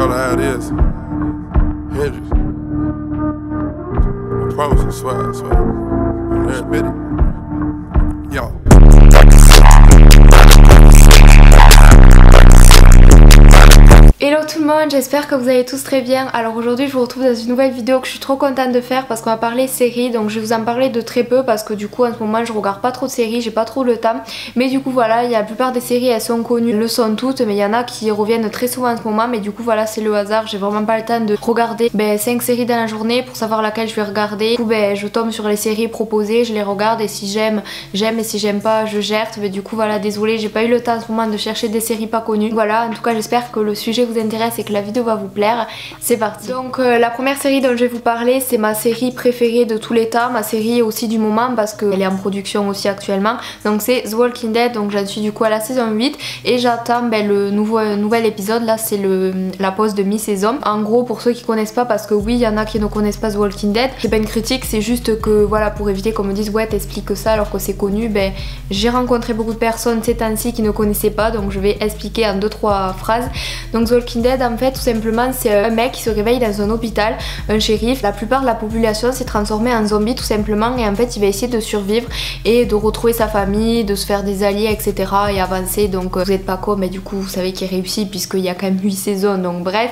call it how it is. Hendrix. I promise you, I swear. I'm there, spit it. Yo. Hello tout le monde, j'espère que vous allez tous très bien. Alors aujourd'hui je vous retrouve dans une nouvelle vidéo que je suis trop contente de faire parce qu'on va parler séries. Donc je vais vous en parler de très peu parce que du coup en ce moment je regarde pas trop de séries, j'ai pas trop le temps. Mais du coup voilà, il y a la plupart des séries elles sont connues, elles le sont toutes, mais il y en a qui reviennent très souvent en ce moment. Mais du coup voilà, c'est le hasard, j'ai vraiment pas le temps de regarder 5 séries dans la journée pour savoir laquelle je vais regarder. Du coup je tombe sur les séries proposées, je les regarde et si j'aime, j'aime, et si j'aime pas, je jette. Mais du coup voilà, désolée, j'ai pas eu le temps en ce moment de chercher des séries pas connues. Voilà, en tout cas j'espère que le sujet vous intéresse et que la vidéo va vous plaire. C'est parti. Donc la première série dont je vais vous parler, c'est ma série préférée de tous les temps, ma série aussi du moment parce qu'elle est en production aussi actuellement. Donc c'est The Walking Dead, donc j'en suis du coup à la saison 8 et j'attends le nouvel épisode. Là c'est la pause de mi-saison. En gros, pour ceux qui connaissent pas, parce que oui il y en a qui ne connaissent pas The Walking Dead, c'est pas une critique, c'est juste que voilà, pour éviter qu'on me dise ouais t'expliques que ça alors que c'est connu, j'ai rencontré beaucoup de personnes ces temps-ci qui ne connaissaient pas, donc je vais expliquer en 2-3 phrases. Donc The Walking Dead en fait tout simplement c'est un mec qui se réveille dans un hôpital, un shérif. La plupart de la population s'est transformée en zombie tout simplement et en fait il va essayer de survivre et de retrouver sa famille, de se faire des alliés etc. et avancer. Donc vous n'êtes pas con mais du coup vous savez qu'il réussit puisqu'il y a quand même 8 saisons, donc bref.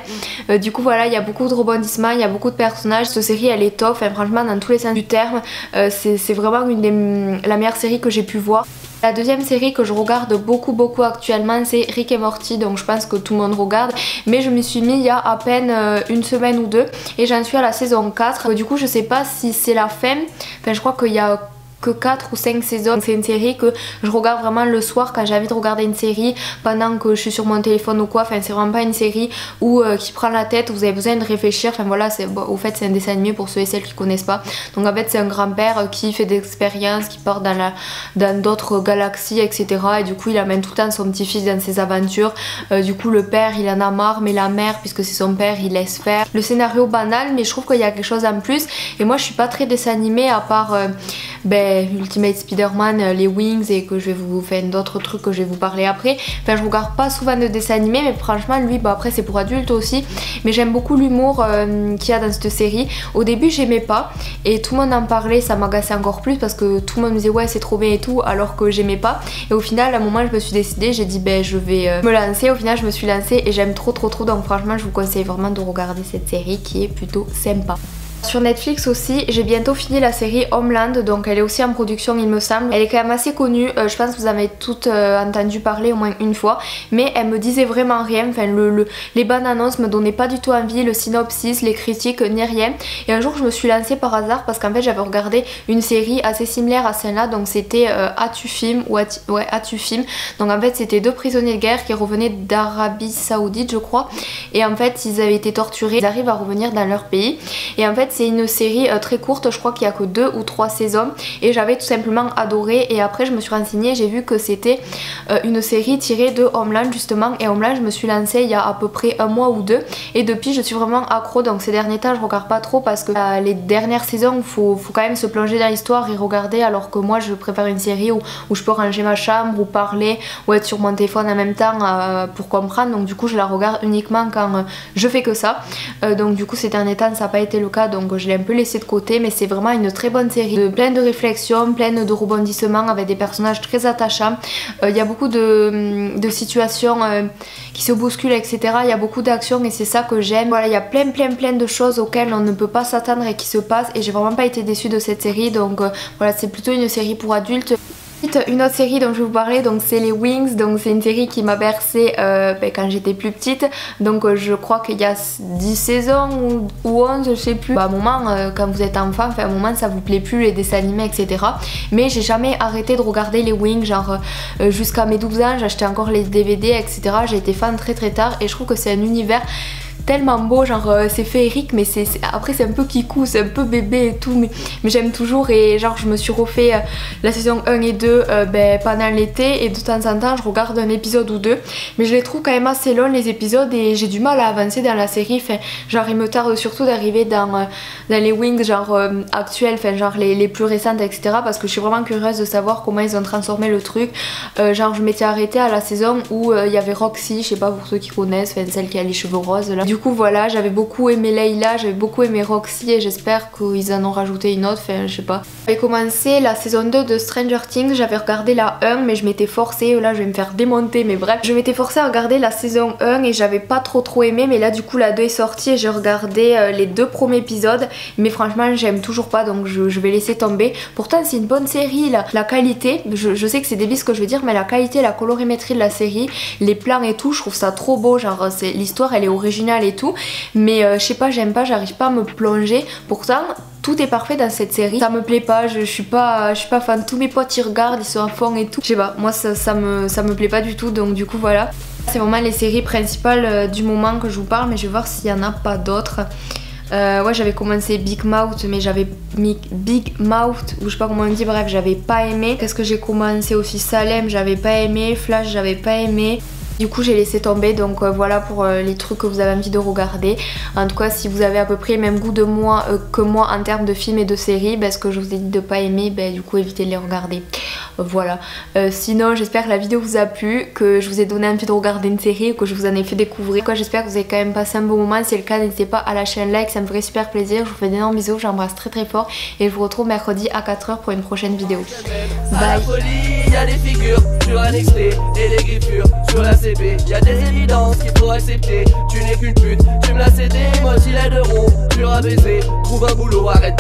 Du coup voilà, il y a beaucoup de rebondissements, il y a beaucoup de personnages. Cette série elle est top, enfin, franchement dans tous les sens du terme, c'est vraiment la meilleure série que j'ai pu voir. La deuxième série que je regarde beaucoup actuellement c'est Rick et Morty, donc je pense que tout le monde regarde, mais je m'y suis mis il y a à peine une semaine ou deux et j'en suis à la saison 4. Du coup je sais pas si c'est la fin, enfin je crois qu'il y a que 4 ou 5 saisons. C'est une série que je regarde vraiment le soir quand j'ai envie de regarder une série pendant que je suis sur mon téléphone ou quoi. Enfin c'est vraiment pas une série où qui prend la tête, vous avez besoin de réfléchir. Enfin voilà, au fait c'est un dessin animé pour ceux et celles qui connaissent pas. Donc en fait c'est un grand-père qui fait des expériences, qui part dans d'autres galaxies etc. Et du coup il amène tout le temps son petit-fils dans ses aventures. Du coup le père il en a marre, mais la mère, puisque c'est son père, il laisse faire. Le scénario banal, mais je trouve qu'il y a quelque chose en plus. Et moi je suis pas très dessin animé à part Ultimate Spider-Man, les Wings, et que je vais vous faire d'autres trucs que je vais vous parler après. Enfin je regarde pas souvent de dessins animés, mais franchement lui après c'est pour adultes aussi, mais j'aime beaucoup l'humour qu'il y a dans cette série. Au début j'aimais pas et tout le monde en parlait, ça m'agaçait encore plus parce que tout le monde me disait ouais c'est trop bien et tout alors que j'aimais pas. Et au final à un moment je me suis décidée, j'ai dit je vais me lancer. Au final je me suis lancée et j'aime trop, donc franchement je vous conseille vraiment de regarder cette série qui est plutôt sympa. Sur Netflix aussi, j'ai bientôt fini la série Homeland, donc elle est aussi en production il me semble. Elle est quand même assez connue, je pense que vous avez toutes entendu parler au moins une fois, mais elle me disait vraiment rien, enfin les bandes annonces me donnaient pas du tout envie, le synopsis, les critiques, ni rien. Et un jour je me suis lancée par hasard parce qu'en fait j'avais regardé une série assez similaire à celle-là, donc c'était As-tu film ou As-tu film. Donc en fait c'était 2 prisonniers de guerre qui revenaient d'Arabie Saoudite je crois, et en fait ils avaient été torturés, ils arrivent à revenir dans leur pays. Et en fait c'est une série très courte, je crois qu'il y a que 2 ou 3 saisons et j'avais tout simplement adoré. Et après je me suis renseignée, j'ai vu que c'était une série tirée de Homeland justement, et Homeland je me suis lancée il y a à peu près 1 mois ou 2 et depuis je suis vraiment accro. Donc ces derniers temps je regarde pas trop parce que les dernières saisons faut quand même se plonger dans l'histoire et regarder, alors que moi je préfère une série où je peux ranger ma chambre ou parler ou être sur mon téléphone en même temps pour comprendre. Donc du coup je la regarde uniquement quand je fais que ça. Donc du coup ces derniers temps ça n'a pas été le cas, donc je l'ai un peu laissé de côté, mais c'est vraiment une très bonne série, pleine de réflexions, pleine de rebondissements avec des personnages très attachants. Il y a beaucoup de situations qui se bousculent etc. Il y a beaucoup d'actions et c'est ça que j'aime. Voilà, il y a plein de choses auxquelles on ne peut pas s'attendre et qui se passent, et j'ai vraiment pas été déçue de cette série. Donc voilà, c'est plutôt une série pour adultes. Une autre série dont je vais vous parler, donc c'est les Wings, donc c'est une série qui m'a bercée quand j'étais plus petite, donc je crois qu'il y a 10 saisons ou 11 je sais plus. À un moment quand vous êtes enfant, à un moment ça vous plaît plus les dessins animés etc. Mais j'ai jamais arrêté de regarder les Wings, genre jusqu'à mes 12 ans j'achetais encore les DVD etc. J'ai été fan très tard et je trouve que c'est un univers tellement beau, genre c'est féerique, mais après c'est un peu kikou, c'est un peu bébé et tout, mais j'aime toujours. Et genre je me suis refait la saison 1 et 2 pendant l'été, et de temps en temps je regarde un épisode ou deux, mais je les trouve quand même assez longs les épisodes et j'ai du mal à avancer dans la série. Enfin, genre il me tarde surtout d'arriver dans les Wings genre actuelles, enfin genre les plus récentes etc, parce que je suis vraiment curieuse de savoir comment ils ont transformé le truc. Genre je m'étais arrêtée à la saison où il y avait Roxy, je sais pas pour ceux qui connaissent, enfin celle qui a les cheveux roses là. Du coup voilà, j'avais beaucoup aimé Layla, j'avais beaucoup aimé Roxy et j'espère qu'ils en ont rajouté une autre, enfin je sais pas. J'avais commencé la saison 2 de Stranger Things, j'avais regardé la 1 mais je m'étais forcée, là je vais me faire démonter mais bref. Je m'étais forcée à regarder la saison 1 et j'avais pas trop aimé, mais là du coup la 2 est sortie et j'ai regardé les 2 premiers épisodes. Mais franchement j'aime toujours pas, donc je vais laisser tomber. Pourtant c'est une bonne série, la qualité, je sais que c'est débile ce que je veux dire, mais la qualité, la colorimétrie de la série, les plans et tout, je trouve ça trop beau, genre l'histoire elle est originale et tout, mais je sais pas, j'aime pas, j'arrive pas à me plonger. Pourtant tout est parfait dans cette série, ça me plaît pas, je suis pas fan. Tous mes potes ils regardent, ils sont à fond et tout, je sais pas, moi ça me plaît pas du tout, donc du coup voilà. C'est vraiment les séries principales du moment que je vous parle, mais je vais voir s'il y en a pas d'autres. Ouais, j'avais commencé Big Mouth, mais j'avais mis Big Mouth, ou je sais pas comment on dit, bref, j'avais pas aimé. Qu'est-ce que j'ai commencé aussi? Salem, j'avais pas aimé. Flash, j'avais pas aimé. Du coup j'ai laissé tomber, donc voilà pour les trucs que vous avez envie de regarder. En tout cas si vous avez à peu près le même goût de moi que moi en termes de films et de séries, ce que je vous ai dit de pas aimer, du coup évitez de les regarder. Voilà. Sinon j'espère que la vidéo vous a plu, que je vous ai donné envie de regarder une série, que je vous en ai fait découvrir. J'espère que vous avez quand même passé un bon moment. Si c'est le cas, n'hésitez pas à lâcher un like, ça me ferait super plaisir. Je vous fais d'énormes bisous, j'embrasse très fort et je vous retrouve mercredi à 4 h pour une prochaine vidéo. Bye. Il y a des figures sur un extrait et des griffures sur la CB. Il y a des évidences qu'il faut accepter. Tu n'es qu'une pute, tu me l'as cédé. Moi gilet de rond, dur à baiser. Trouve un boulot, arrête.